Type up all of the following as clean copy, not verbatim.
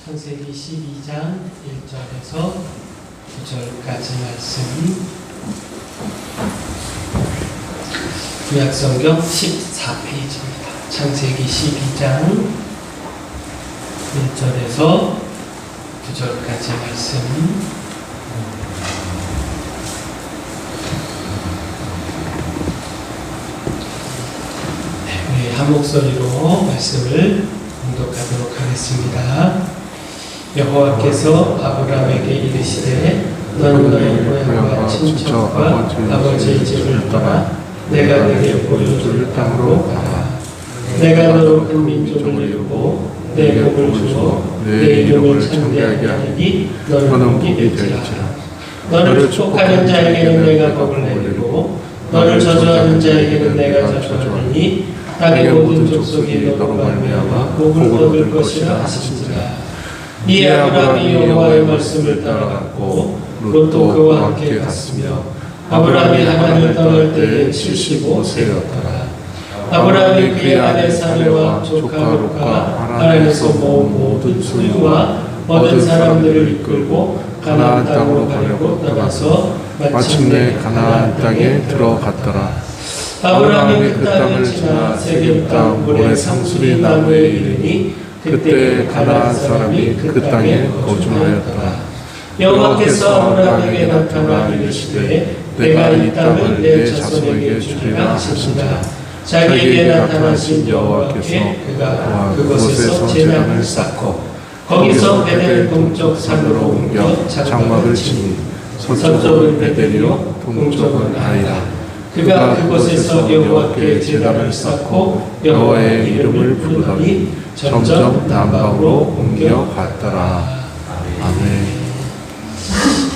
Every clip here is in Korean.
창세기 12장 1절에서 9절까지 말씀, 구약성경 14페이지입니다. 창세기 12장 1절에서 9절까지 말씀. 우리 한 목소리로 말씀을 봉독하도록 하겠습니다. 여호와께서 아브라함에게 이르시되 너는 너의 고향과 친척과 아버지의 집을 떠나 내가 네게 보여줄 땅으로 가라. 내가 너로 큰 민족을 이루고 내 복을 주어 내 이름을 창대하게 하리니 너는 복이 될지라. 너를 축복하는 자에게는 내가 복을 내리고 너를 저주하는 자에게는 내가 저주하리니 땅의 모든 족속이 너로 말미암아 복을 얻을 것이라 하신지라. 이에 아브라함이 여호와의 말씀을 따라갔고 롯도 그와 함께 갔으며 아브라함이 하란을 떠날 때에 75세였더라. 아브라함이 그의 아내 사레와 조카 롯과 하란에서 모은 모든 소유와 얻은 사람들을 이끌고 가나안 땅으로 가려고 떠나서 마침내 가나안 땅에 들어갔더라. 아브라함이 그 땅을 지나 세겜 땅 모래 상수리 나무에 이르니 그때 가나안 사람이 그 땅에 거주하였더라. 여호와께서 아브라함에게 나타나 이르시되 내가 이 땅을 내 자손에게 주리라 하셨습니다. 자기에게 나타나신 여호와께서 그가 그곳에서 제단을 쌓고 거기서 베델 동쪽 산으로 옮겨 장막을 치니 서쪽은 베델이요 동쪽은 아이라. 그가 그곳에서 여호와께 제단을 쌓고 여호와의 이름을 부르더니 점점 남방으로 옮겨갔더라. 아멘.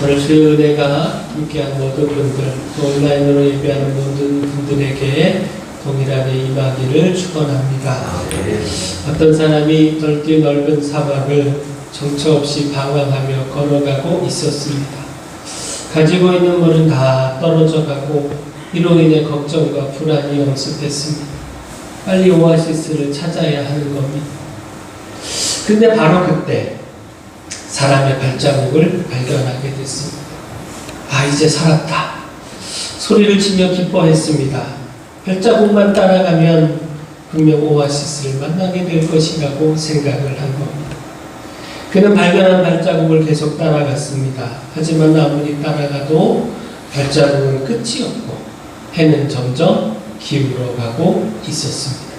오늘 주 은혜가 함께한 모든 분들, 또 온라인으로 예배하는 모든 분들에게 동일하게 임하기를 축원합니다. 어떤 사람이 넓디 넓은 사막을 정처 없이 방황하며 걸어가고 있었습니다. 가지고 있는 물은 다 떨어져 가고 이로 인해 걱정과 불안이 엄습했습니다. 빨리 오아시스를 찾아야 하는 겁니다. 근데 바로 그때 사람의 발자국을 발견하게 됐습니다. 아, 이제 살았다. 소리를 치며 기뻐했습니다. 발자국만 따라가면 분명 오아시스를 만나게 될 것이라고 생각을 한 겁니다. 그는 발견한 발자국을 계속 따라갔습니다. 하지만 아무리 따라가도 발자국은 끝이 없고 해는 점점 기울어가고 있었습니다.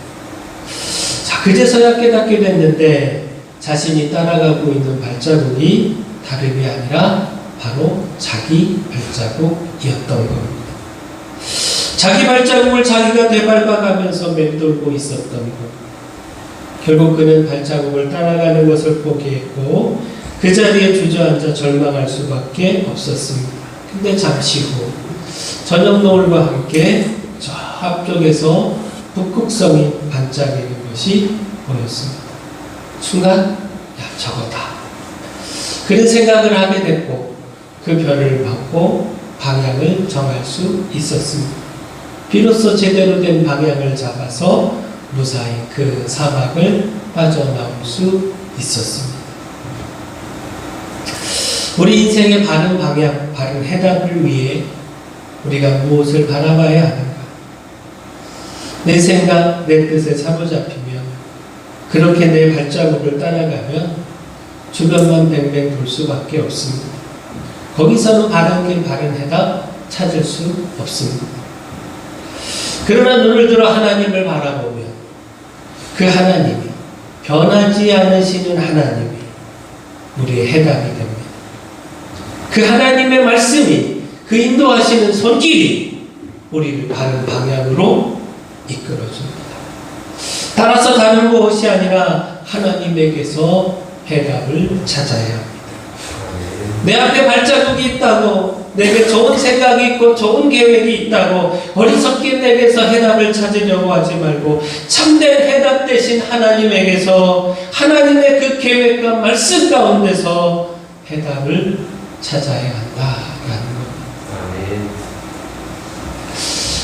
자, 그제서야 깨닫게 됐는데 자신이 따라가고 있는 발자국이 다름이 아니라 바로 자기 발자국이었던 겁니다. 자기 발자국을 자기가 되밟아가면서 맴돌고 있었던 것. 결국 그는 발자국을 따라가는 것을 포기했고 그 자리에 주저앉아 절망할 수밖에 없었습니다. 근데 잠시 후 저녁 노을과 함께 저 앞쪽에서 북극성이 반짝이는 것이 보였습니다. 순간 야, 저거다. 그런 생각을 하게 됐고 그 별을 받고 방향을 정할 수 있었습니다. 비로소 제대로 된 방향을 잡아서 무사히 그 사막을 빠져나올 수 있었습니다. 우리 인생의 바른 방향, 바른 해답을 위해 우리가 무엇을 바라봐야 하는가? 내 생각, 내 뜻에 사로잡히면 그렇게 내 발자국을 따라가면 주변만 뱅뱅 돌 수밖에 없습니다. 거기서는 바른 길, 바른 해답 찾을 수 없습니다. 그러나 눈을 들어 하나님을 바라보면 그 하나님이 변하지 않으시는 하나님이 우리의 해답이 됩니다. 그 하나님의 말씀이 그 인도하시는 손길이 우리를 바른 방향으로 이끌어줍니다. 따라서 다른 무엇이 아니라 하나님에게서 해답을 찾아야 합니다. 내 앞에 발자국이 있다고, 내게 좋은 생각이 있고 좋은 계획이 있다고 어리석게 내게서 해답을 찾으려고 하지 말고 참된 해답 대신 하나님에게서 하나님의 그 계획과 말씀 가운데서 해답을 찾아야 한다라는 겁니다.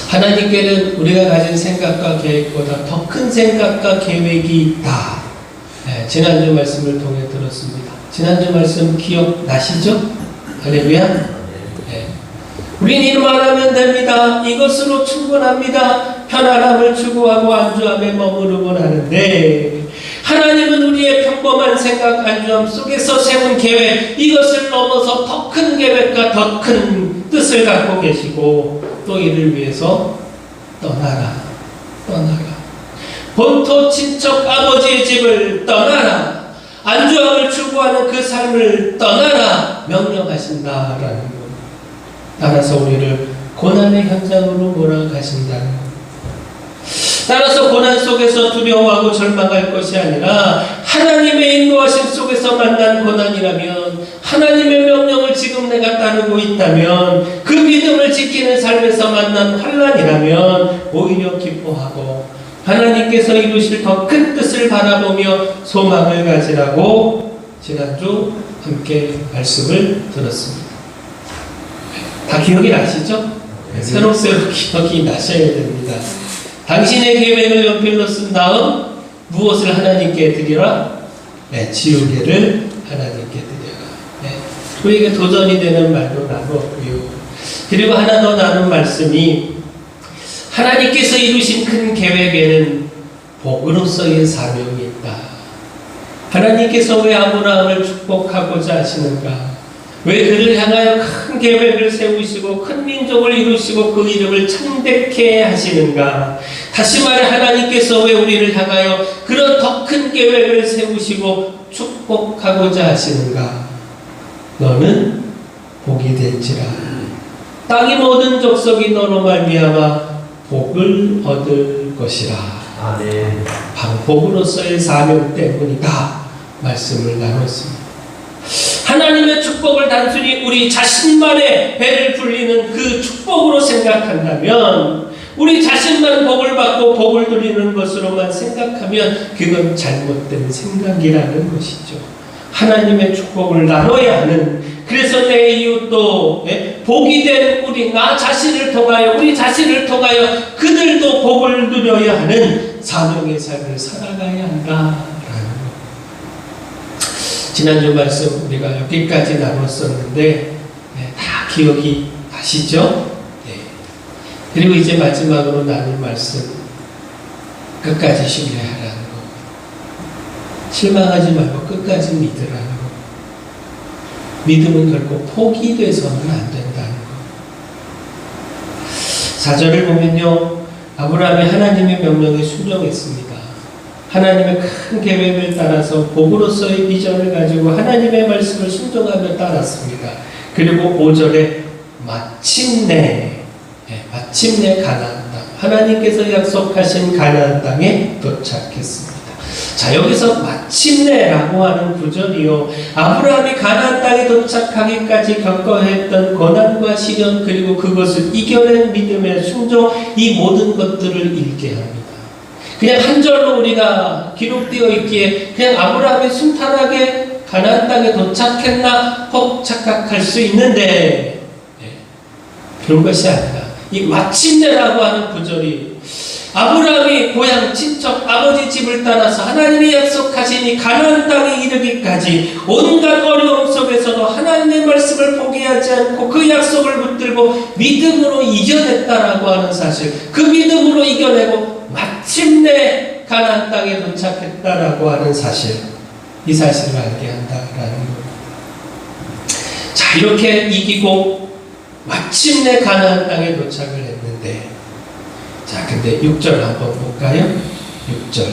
하나님께는 우리가 가진 생각과 계획보다 더 큰 생각과 계획이 있다 지난주 말씀을 통해 들었습니다. 지난주 말씀 기억나시죠? 할렐루야. 네. 우린 일만 하면 됩니다. 이것으로 충분합니다. 편안함을 추구하고 안주함에 머무르곤 하는데 하나님은 우리의 평범한 생각 안주함 속에서 세운 계획, 이것을 넘어서 더 큰 계획과 더 큰 뜻을 갖고 계시고 또 이를 위해서 떠나라. 본토 친척 아버지의 집을 떠나라. 안주함을 추구하는 그 삶을 떠나라 명령하신다라는 것. 따라서 우리를 고난의 현장으로 몰아가신다는 것. 따라서 고난 속에서 두려워하고 절망할 것이 아니라 하나님의 인도하심 속에서 만난 고난이라면, 하나님의 명령을 지금 내가 따르고 있다면, 그 믿음을 지키는 삶에서 만난 환난이라면 오히려 기뻐하고 하나님께서 이루실 더 큰 뜻을 바라보며 소망을 가지라고 지난주 함께 말씀을 들었습니다. 다 기억이 나시죠? 새록새록 기억이 나셔야 됩니다. 당신의 계획을 연필로 쓴 다음 무엇을 하나님께 드리라? 지우개를 하나님께 드려라. 우리에게 도전이 되는 말도 나누었고요. 그리고 하나 더 나눈 말씀이 하나님께서 이루신 큰 계획에는 복으로서의 사명이 있다. 하나님께서 왜 아브라함을 축복하고자 하시는가? 왜 그를 향하여 큰 계획을 세우시고 큰 민족을 이루시고 그 이름을 창대케 하시는가? 다시 말해 하나님께서 왜 우리를 향하여 그런 더 큰 계획을 세우시고 축복하고자 하시는가? 너는 복이 될지라. 땅의 모든 족속이 너로 말미암아 복을 얻을 것이라. 아멘. 바로 복으로서의 사명 때문이다. 말씀을 나눴습니다. 하나님의 축복을 단순히 우리 자신만의 배를 불리는 그 축복으로 생각한다면, 우리 자신만 복을 받고 복을 누리는 것으로만 생각하면 그건 잘못된 생각이라는 것이죠. 하나님의 축복을 나눠야 하는, 그래서 내 이웃도 복이 된 우리 나 자신을 통하여, 우리 자신을 통하여 그들도 복을 누려야 하는 사명의 삶을 살아가야 한다라는 것. 지난주 말씀 우리가 여기까지 나눴었는데 다 기억이 나시죠? 그리고 이제 마지막으로 나눌 말씀, 끝까지 신뢰하라는 것. 실망하지 말고 끝까지 믿으라는 것. 믿음은 결코 포기돼서는 안 된다는 것. 4절을 보면요, 아브라함이 하나님의 명령에 순종했습니다. 하나님의 큰 계획을 따라서 복으로서의 비전을 가지고 하나님의 말씀을 순종하며 따랐습니다. 그리고 5절에 마침내 가나안 땅, 하나님께서 약속하신 가나안 땅에 도착했습니다. 자, 여기서 마침내라고 하는 구절이요, 아브라함이 가나안 땅에 도착하기까지 겪어야 했던 고난과 시련, 그리고 그것을 이겨낸 믿음의 순종, 이 모든 것들을 읽게 합니다. 그냥 한 절로 우리가 기록되어 있기에 그냥 아브라함이 순탄하게 가나안 땅에 도착했나 혹 착각할 수 있는데, 그런 것이 아니라 이 마침내라고 하는 구절이 아브라함이 고향 친척 아버지 집을 떠나서 하나님이 약속하신 이 가나안 땅에 이르기까지 온갖 어려움 속에서도 하나님의 말씀을 포기하지 않고 그 약속을 붙들고 믿음으로 이겨냈다라고 하는 사실, 그 믿음으로 이겨내고 마침내 가나안 땅에 도착했다라고 하는 사실, 이 사실을 알게 한다라는 것. 자, 이렇게 이기고 마침내 가나안 땅에 도착을 했는데, 자, 근데 6절 한번 볼까요? 6절.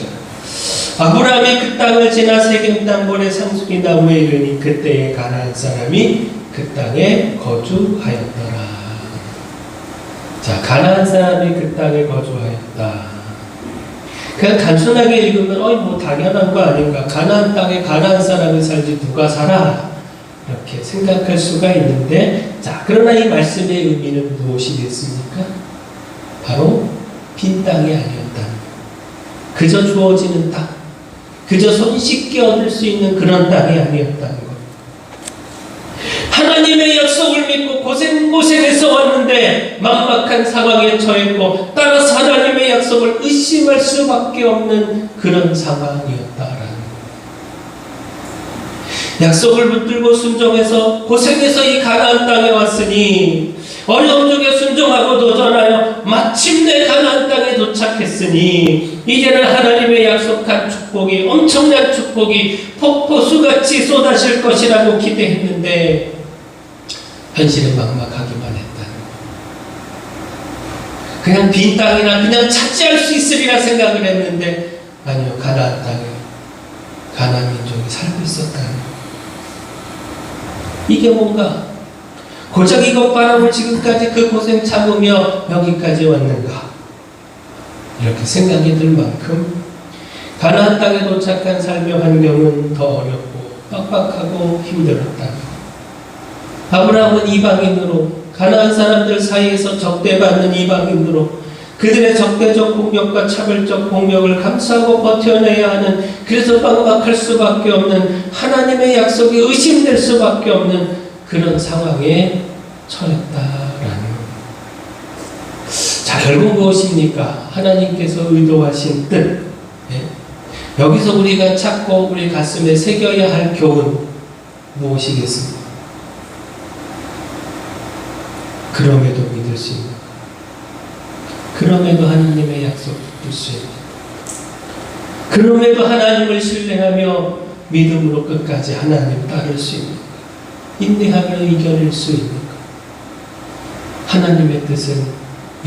아브라함이 그 땅을 지나 세겜 땅 모래 상수리 나무에 이르니 그때에 가나안 사람이 그 땅에 거주하였더라. 자, 가나안 사람이 그 땅에 거주하였다. 그냥 단순하게 읽으면 뭐 당연한 거 아닌가, 가나안 땅에 가나안 사람이 살지 누가 살아, 이렇게 생각할 수가 있는데, 자, 그러나 이 말씀의 의미는 무엇이겠습니까? 바로 빈 땅이 아니었다. 그저 주어지는 땅, 그저 손쉽게 얻을 수 있는 그런 땅이 아니었다는 것. 하나님의 약속을 믿고 고생고생해서 왔는데 막막한 상황에 처했고, 따라서 하나님의 약속을 의심할 수밖에 없는 그런 상황이었다라는 것. 약속을 붙들고 순종해서 고생해서 이 가나안 땅에 왔으니, 어려움 속에 순종하고 도전하여 마침내 가나안 땅에 도착했으니, 이제는 하나님의 약속한 축복이, 엄청난 축복이 폭포수같이 쏟아질 것이라고 기대했는데 현실은 막막하기만 했다는 거. 그냥 빈 땅이나 그냥 차지할 수 있으리라 생각을 했는데 아니요, 가나안 땅에 가나안 민족이 살고 있었다는 거. 이게 뭔가 고작 이것 바람을 지금까지 그 고생 참으며 여기까지 왔는가, 이렇게 생각이 들 만큼 가나안 땅에 도착한 삶의 환경은 더 어렵고 빡빡하고 힘들었다. 아브라함은 이방인으로, 가나안 사람들 사이에서 적대받는 이방인으로 그들의 적대적 공격과 차별적 공격을 감수하고 버텨내야 하는, 그래서 막막할 수밖에 없는, 하나님의 약속이 의심될 수밖에 없는 그런 상황에 처했다라는 겁니다. 자, 결국 무엇입니까? 하나님께서 의도하신 뜻. 여기서 우리가 찾고 우리 가슴에 새겨야 할 교훈 무엇이겠습니까? 그럼에도 믿을 수 있는, 그럼에도 하나님의 약속을 붙들 수 있는, 그럼에도 하나님을 신뢰하며 믿음으로 끝까지 하나님 따를 수 있는, 인내하며 이겨낼 수 있는 것. 하나님의 뜻은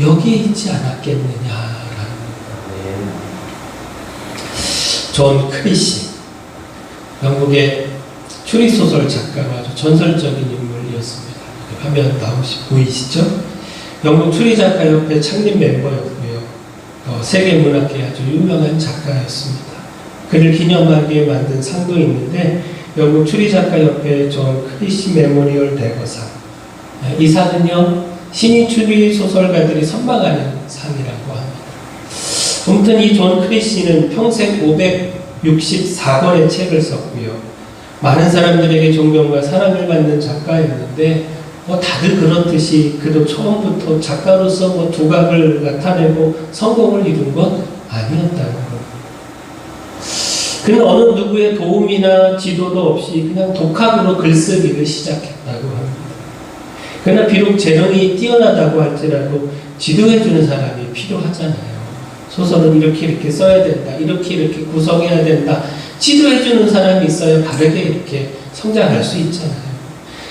여기에 있지 않았겠느냐라는 것. 존 크리시, 영국의 추리소설 작가가 아주 전설적인 인물이었습니다. 화면 보이시죠? 영국 추리작가협회 창립 멤버였고요. 세계문학계 아주 유명한 작가였습니다. 그를 기념하기 위해 만든 상도 있는데, 영국 추리작가협회 존 크리시 메모리얼 대거상. 이 상은요, 신인 추리 소설가들이 선망하는 상이라고 합니다. 아무튼 이 존 크리시는 평생 564권의 책을 썼고요. 많은 사람들에게 존경과 사랑을 받는 작가였는데, 다들 그렇듯이 그도 처음부터 작가로서 두각을 나타내고 성공을 이룬 건 아니었다는 것. 그는 어느 누구의 도움이나 지도도 없이 그냥 독학으로 글쓰기를 시작했다고 합니다. 그러나 비록 재능이 뛰어나다고 할지라도 지도해주는 사람이 필요하잖아요. 소설은 이렇게 써야 된다, 이렇게 구성해야 된다, 지도해주는 사람이 있어야 바르게 이렇게 성장할 수 있잖아요.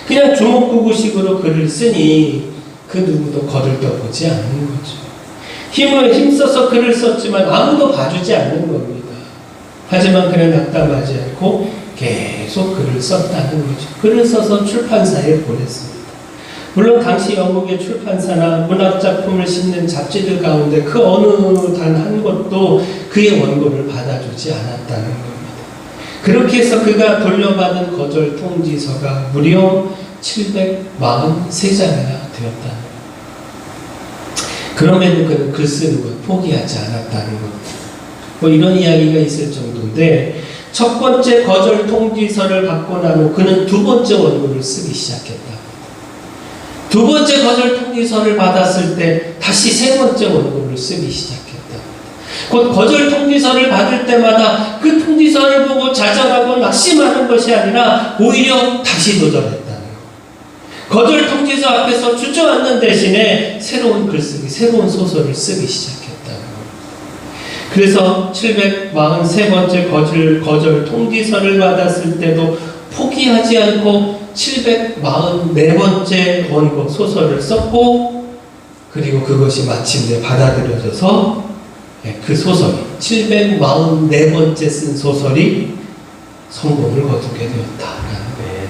그냥 주먹구구식으로 글을 쓰니 그 누구도 거들떠보지 않는 거죠. 힘써서 글을 썼지만 아무도 봐주지 않는 겁니다. 하지만 그는 낙담하지 않고 계속 글을 썼다는 거죠. 글을 써서 출판사에 보냈습니다. 물론 당시 영국의 출판사나 문학작품을 싣는 잡지들 가운데 그 어느 단 한 곳도 그의 원고를 받아주지 않았다는 겁니다. 그렇게 해서 그가 돌려받은 거절 통지서가 무려 743장이나 되었다. 그럼에도 그는 글 쓰는 것 포기하지 않았다는 것. 이런 이야기가 있을 정도인데, 첫 번째 거절 통지서를 받고 난 후 그는 두 번째 원고를 쓰기 시작했다. 두 번째 거절 통지서를 받았을 때 다시 세 번째 원고를 쓰기 시작했다. 곧 거절 통지서를 받을 때마다 그 통지서를 보고 좌절하고 낙심하는 것이 아니라 오히려 다시 도전했다는 것. 거절 통지서 앞에서 주저앉는 대신에 새로운 글쓰기, 새로운 소설을 쓰기 시작했다는 것. 그래서 743번째 거절 통지서를 받았을 때도 포기하지 않고 744번째 원고 소설을 썼고, 그리고 그것이 마침내 받아들여져서 그 소설이 744번째 쓴 소설이 성공을 거두게 되었다라는 거예요.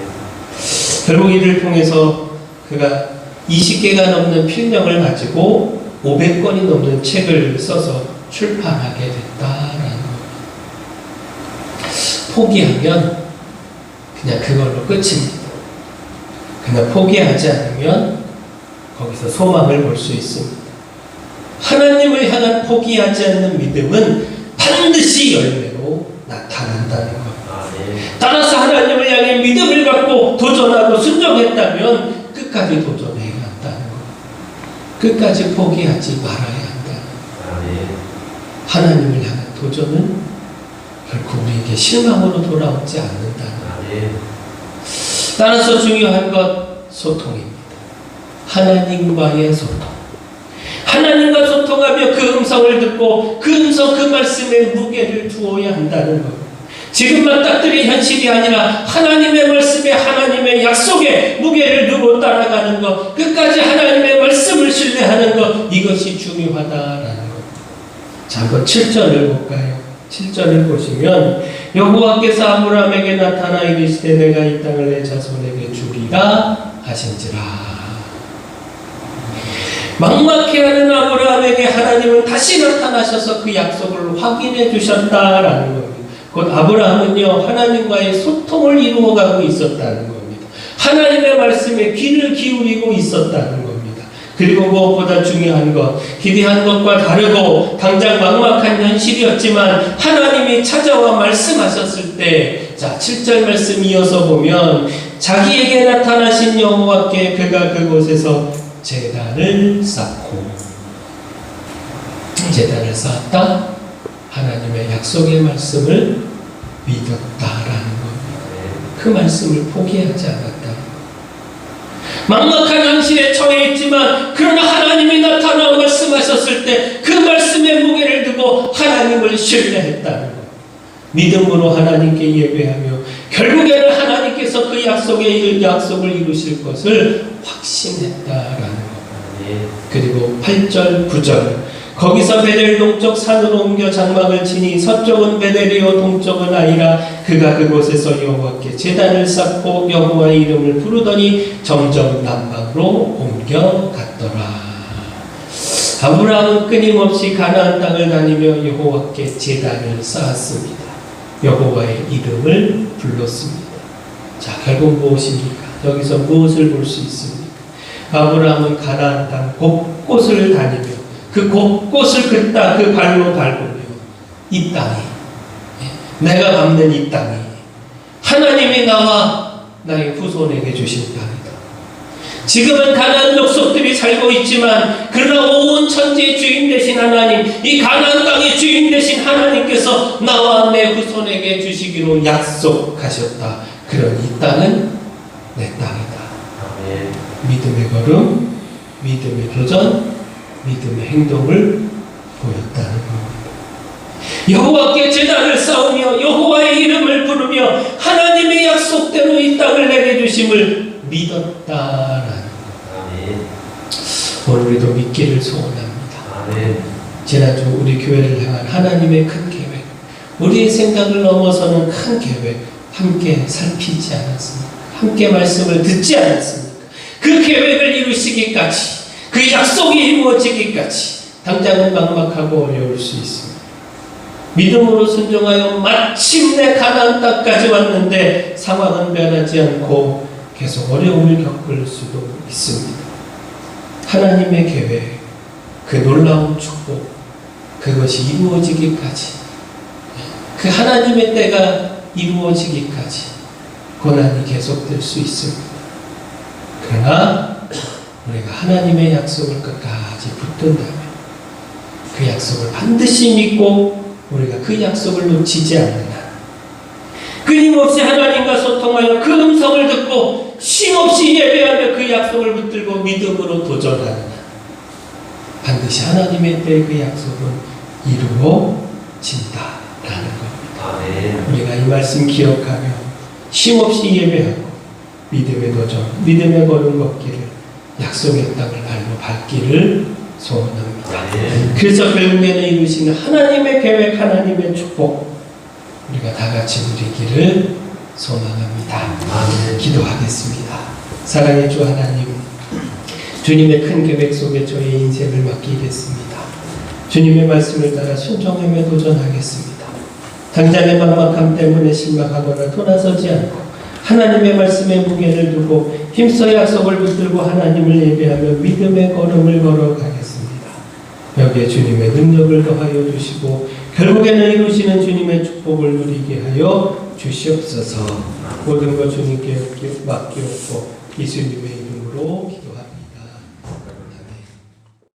결국 이를 통해서 그가 20개가 넘는 필명을 가지고 500권이 넘는 책을 써서 출판하게 됐다라는 겁니다. 포기하면 그냥 그걸로 끝입니다. 그러나 포기하지 않으면 거기서 소망을 볼 수 있습니다. 하나님을 향한 포기하지 않는 믿음은 반드시 열매로 나타난다는 것. 따라서 하나님을 향해 믿음을 갖고 도전하고 순종했다면 끝까지 도전해야 한다는 것. 끝까지 포기하지 말아야 한다는 것. 하나님을 향한 도전은 결코 우리에게 실망으로 돌아오지 않는다는 것. 따라서 중요한 것 소통입니다. 하나님과의 소통. 하나님과 소통하며 그 음성을 듣고 그 음성 그 말씀에 무게를 두어야 한다는 것. 지금 맞닥뜨린 현실이 아니라 하나님의 말씀에 하나님의 약속에 무게를 두고 따라가는 것, 끝까지 하나님의 말씀을 신뢰하는 것, 이것이 중요하다라는 것. 자, 한번 7절을 볼까요? 7절을 보시면 여호와께서 아브라함에게 나타나 이르시되 내가 이 땅을 내 자손에게 주리라 하신지라. 막막해하는 아브라함에게 하나님은 다시 나타나셔서 그 약속을 확인해 주셨다라는 겁니다. 곧 아브라함은요, 하나님과의 소통을 이루어가고 있었다는 겁니다. 하나님의 말씀에 귀를 기울이고 있었다는 겁니다. 그리고 무엇보다 중요한 것, 기대한 것과 다르고 당장 막막한 현실이었지만 하나님이 찾아와 말씀하셨을 때, 자, 7절 말씀 이어서 보면 자기에게 나타나신 여호와께 그가 그곳에서 제단을 쌓고, 제단을 쌓았다. 하나님의 약속의 말씀을 믿었다라는 겁니다. 그 말씀을 포기하지 않았다. 막막한 현실에 처해 있지만 그러나 하나님이 나타나 말씀하셨을 때 그 말씀에 무게를 두고 하나님을 신뢰했다는 것. 믿음으로 하나님께 예배하며 결국에는 하나님께서 그 약속을 이루실 것을 확신했다라는 것. 그리고 8절, 9절 거기서 베델 동쪽 산으로 옮겨 장막을 치니 서쪽은 베델이요 동쪽은 아이라 그가 그곳에서 여호와께 제단을 쌓고 여호와의 이름을 부르더니 점점 남방으로 옮겨갔더라. 아브라함은 끊임없이 가나안 땅을 다니며 여호와께 제단을 쌓았습니다. 여호와의 이름을 불렀습니다. 자, 결국 무엇입니까? 여기서 무엇을 볼 수 있습니까? 아브라함은 가나안 땅 곳곳을 다니며 그 곳곳을 그 발로 밟으며 이 땅이, 내가 밟는 이 땅이 하나님이 나와 나의 후손에게 주신 땅이다. 지금은 가나안 족속들이 살고 있지만 그러나 온 천지의 주인 되신 하나님, 이 가나안 땅의 주인 되신 하나님께서 나와 내 후손에게 주시기로 약속하셨다. 그런 이 땅은 내 땅이다. 믿음의 걸음, 믿음의 도전, 믿음의 행동을 보였다는 겁니다. 여호와께 제단을 쌓으며 여호와의 이름을 부르며 하나님의 약속대로 이 땅을 내게 주심을 믿었다라는 겁니다. 오늘 우리도 믿기를 소원합니다. 지난주 우리 교회를 향한 하나님의 큰 계획, 우리의 생각을 넘어서는 큰 계획 함께 살피지 않았습니까? 함께 말씀을 듣지 않았습니까? 그 계획을 이루시기까지, 그 약속이 이루어지기까지 당장은 막막하고 어려울 수 있습니다. 믿음으로 순종하여 마침내 가나안 땅까지 왔는데 상황은 변하지 않고 계속 어려움을 겪을 수도 있습니다. 하나님의 계획, 그 놀라운 축복, 그것이 이루어지기까지, 그 하나님의 때가 이루어지기까지 고난이 계속될 수 있습니다. 그러나 우리가 하나님의 약속을 끝까지 붙든다면 그 약속을 반드시 믿고 우리가 그 약속을 놓치지 않는 한, 끊임없이 하나님과 소통하여 그 음성을 듣고 쉼없이 예배하며 그 약속을 붙들고 믿음으로 도전하는 한, 반드시 하나님의 때에 그 약속은 이루어진다라는 겁니다. 우리가 이 말씀 기억하며 쉼없이 예배하고 믿음의 도전, 믿음의 걸음 걷기를, 약속의 땅을 발로 밟기를 소원합니다. 그래서 결국에는 이루시는 하나님의 계획, 하나님의 축복, 우리가 다 같이 누리기를 소망합니다. 기도하겠습니다. 사랑의 주 하나님, 주님의 큰 계획 속에 저의 인생을 맡기겠습니다. 주님의 말씀을 따라 순종하며 도전하겠습니다. 당장의 막막함 때문에 실망하거나 돌아서지 않고 하나님의 말씀에 무게를 두고 힘써 약속을 붙들고 하나님을 예배하며 믿음의 걸음을 걸어가겠습니다. 여기에 주님의 능력을 더하여 주시고 결국에는 이루시는 주님의 축복을 누리게 하여 주시옵소서. 모든 것 주님께 맡기옵고 예수님의 이름으로